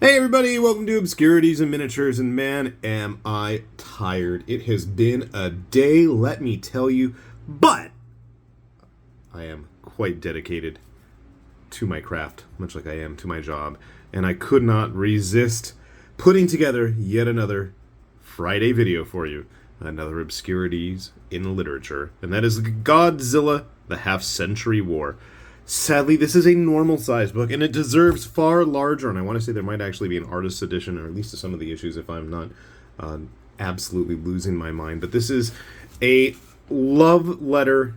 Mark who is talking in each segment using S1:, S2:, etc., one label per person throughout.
S1: Hey everybody, welcome to Obscurities and Miniatures, and man, am I tired. It has been a day, let me tell you, but I am quite dedicated to my craft, much like I am to my job, and I could not resist putting together yet another Friday video for you, another Obscurities in literature, and that is Godzilla, the Half-Century War. Sadly, this is a normal-sized book, and it deserves far larger, and I want to say there might actually be an artist's edition, or at least to some of the issues if I'm not absolutely losing my mind. But this is a love letter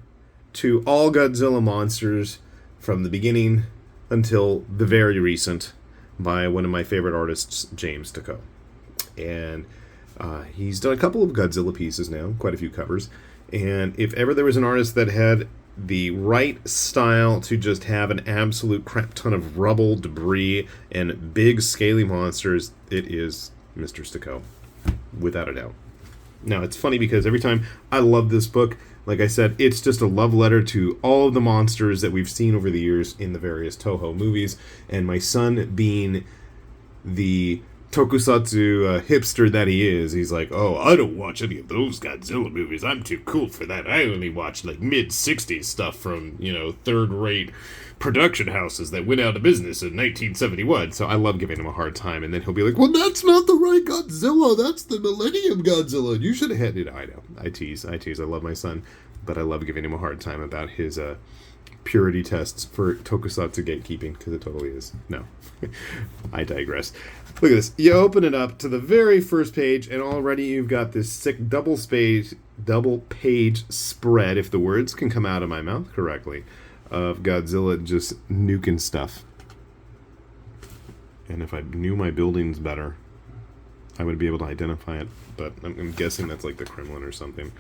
S1: to all Godzilla monsters from the beginning until the very recent by one of my favorite artists, James Stokoe. And he's done a couple of Godzilla pieces now, quite a few covers, and if ever there was an artist that had the right style to just have an absolute crap ton of rubble, debris, and big scaly monsters, it is Mr. Stokoe, without a doubt. Now, it's funny because every time I love this book, like I said, it's just a love letter to all of the monsters that we've seen over the years in the various Toho movies, and my son being the tokusatsu hipster that he is, he's like, oh, I don't watch any of those Godzilla movies. I'm too cool for that. I only watch like mid-60s stuff from, third-rate production houses that went out of business in 1971. So I love giving him a hard time, and then he'll be like, well, that's not the right Godzilla. That's the Millennium Godzilla. You should have had it. I know. I tease. I love my son, but I love giving him a hard time about his purity tests for tokusatsu gatekeeping, because it totally is. No, I digress. Look at this. You open it up to the very first page, and already you've got this sick double page spread, if the words can come out of my mouth correctly, of Godzilla just nuking stuff. And if I knew my buildings better, I would be able to identify it, but I'm guessing that's like the Kremlin or something.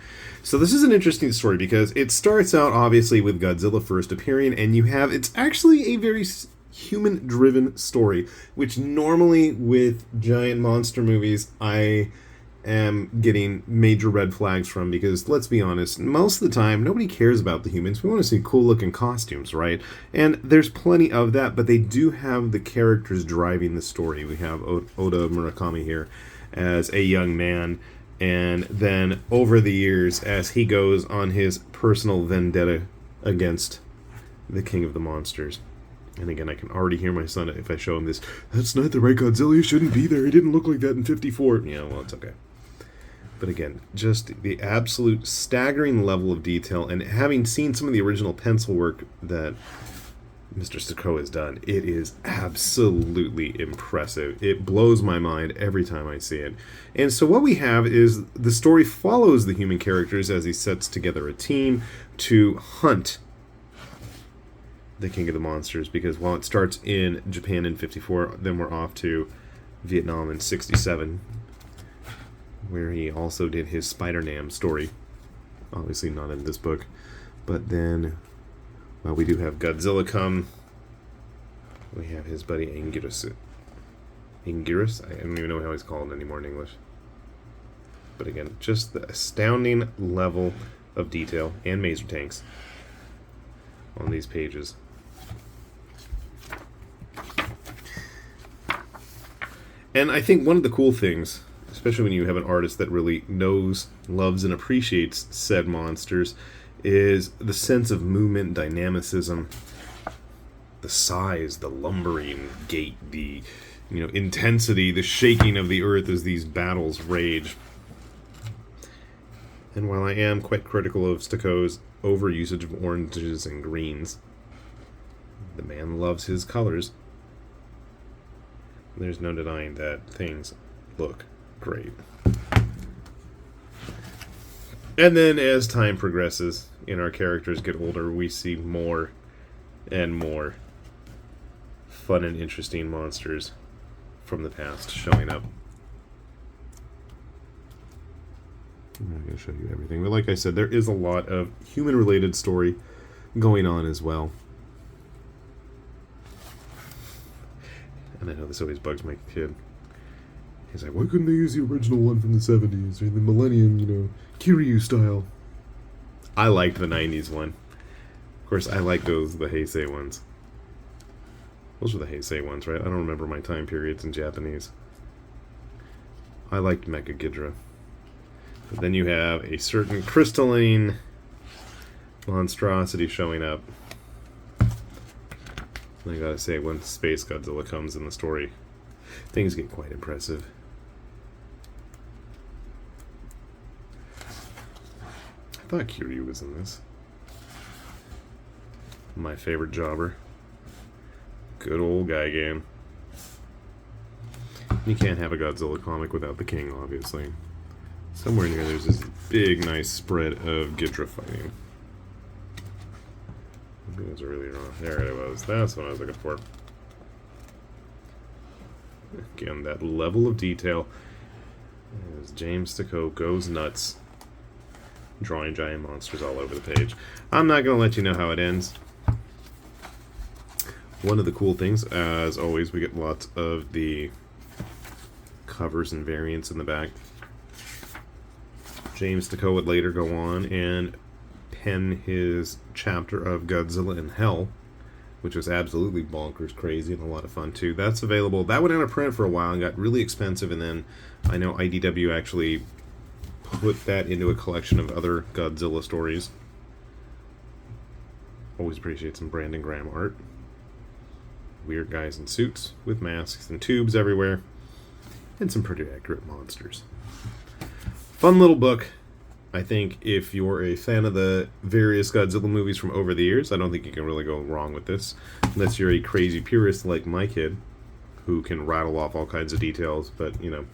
S1: So this is an interesting story because it starts out obviously with Godzilla first appearing, and it's actually a very human-driven story, which normally with giant monster movies I am getting major red flags from, because let's be honest, most of the time nobody cares about the humans. We want to see cool-looking costumes, right? And there's plenty of that, but they do have the characters driving the story. We have Oda Murakami here as a young man, and then over the years as he goes on his personal vendetta against the king of the monsters. And again, I can already hear my son, if I show him this, that's not the right Godzilla, he shouldn't be there, he didn't look like that in 54. Yeah, well, it's okay. But again, just the absolute staggering level of detail, and having seen some of the original pencil work that Mr. Stokoe has done, it is absolutely impressive. It blows my mind every time I see it. And so what we have is the story follows the human characters as he sets together a team to hunt the King of the Monsters, because while it starts in Japan in 54, then we're off to Vietnam in 67, where he also did his Spider-Nam story. Obviously not in this book. But then, well, we do have Godzilla come. We have his buddy Anguirus. Anguirus? I don't even know how he's called anymore in English. But again, just the astounding level of detail and maser tanks on these pages. And I think one of the cool things, especially when you have an artist that really knows, loves, and appreciates said monsters, is the sense of movement, dynamicism, the size, the lumbering gait, the intensity, the shaking of the earth as these battles rage. And while I am quite critical of Stokoe's overusage of oranges and greens, the man loves his colors. There's no denying that things look great. And then as time progresses and our characters get older, we see more and more fun and interesting monsters from the past showing up. I'm not going to show you everything, but like I said, there is a lot of human-related story going on as well. And I know this always bugs my kid. He's like, why couldn't they use the original one from the 70s or the Millennium, Kiryu style? I liked the 90s one. Of course, I like the Heisei ones. Those were the Heisei ones, right? I don't remember my time periods in Japanese. I liked Mecha Ghidra. But then you have a certain crystalline monstrosity showing up. I gotta say, when Space Godzilla comes in the story, things get quite impressive. I thought Kiryu was in this. My favorite jobber. Good old Gigan. You can't have a Godzilla comic without the king, obviously. Somewhere near there's this big, nice spread of Ghidra fighting. Maybe it was earlier on. There it was. That's what I was looking for. Again, that level of detail. As James Stokoe goes nuts, drawing giant monsters all over the page. I'm not going to let you know how it ends. One of the cool things, as always, we get lots of the covers and variants in the back. James Stokoe would later go on and pen his chapter of Godzilla in Hell, which was absolutely bonkers crazy and a lot of fun too. That's available. That went out of print for a while and got really expensive, and then I know IDW actually put that into a collection of other Godzilla stories. Always appreciate some Brandon Graham art. Weird guys in suits with masks and tubes everywhere, and some pretty accurate monsters. Fun little book. I think if you're a fan of the various Godzilla movies from over the years, I don't think you can really go wrong with this. Unless you're a crazy purist like my kid, who can rattle off all kinds of details. But, you know,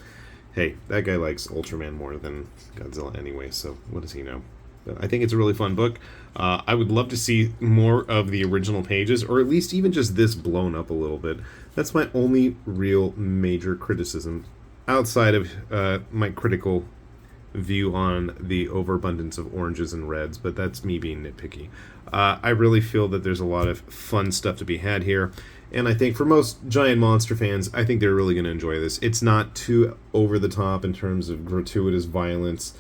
S1: hey, that guy likes Ultraman more than Godzilla anyway, so what does he know? But I think it's a really fun book. I would love to see more of the original pages, or at least even just this blown up a little bit. That's my only real major criticism, outside of my critical view on the overabundance of oranges and reds, but that's me being nitpicky. I really feel that there's a lot of fun stuff to be had here, and I think for most giant monster fans, I think they're really going to enjoy this. It's not too over the top in terms of gratuitous violence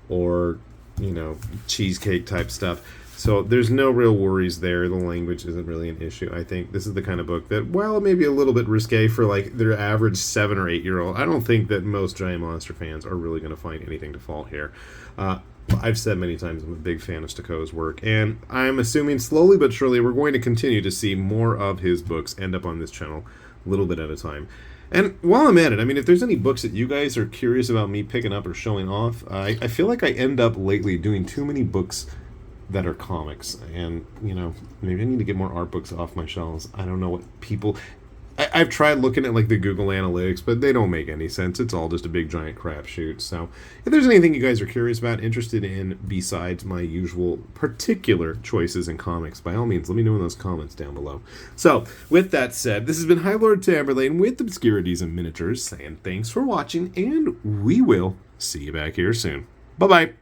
S1: or, you know, cheesecake type stuff. So there's no real worries there. The language isn't really an issue. I think this is the kind of book that, while it may be a little bit risque for like their average 7 or 8 year old, I don't think that most giant monster fans are really going to find anything to fault here. I've said many times I'm a big fan of Stokoe's work, and I'm assuming slowly but surely we're going to continue to see more of his books end up on this channel, a little bit at a time. And while I'm at it, I mean, if there's any books that you guys are curious about me picking up or showing off, I feel like I end up lately doing too many books that are comics, and, you know, maybe I need to get more art books off my shelves. I don't know what people... I've tried looking at, like, the Google Analytics, but they don't make any sense. It's all just a big, giant crapshoot. So, if there's anything you guys are curious about, interested in, besides my usual particular choices in comics, by all means, let me know in those comments down below. So, with that said, this has been High Lord Tamerlane with Obscurities and Miniatures, saying thanks for watching, and we will see you back here soon. Bye-bye!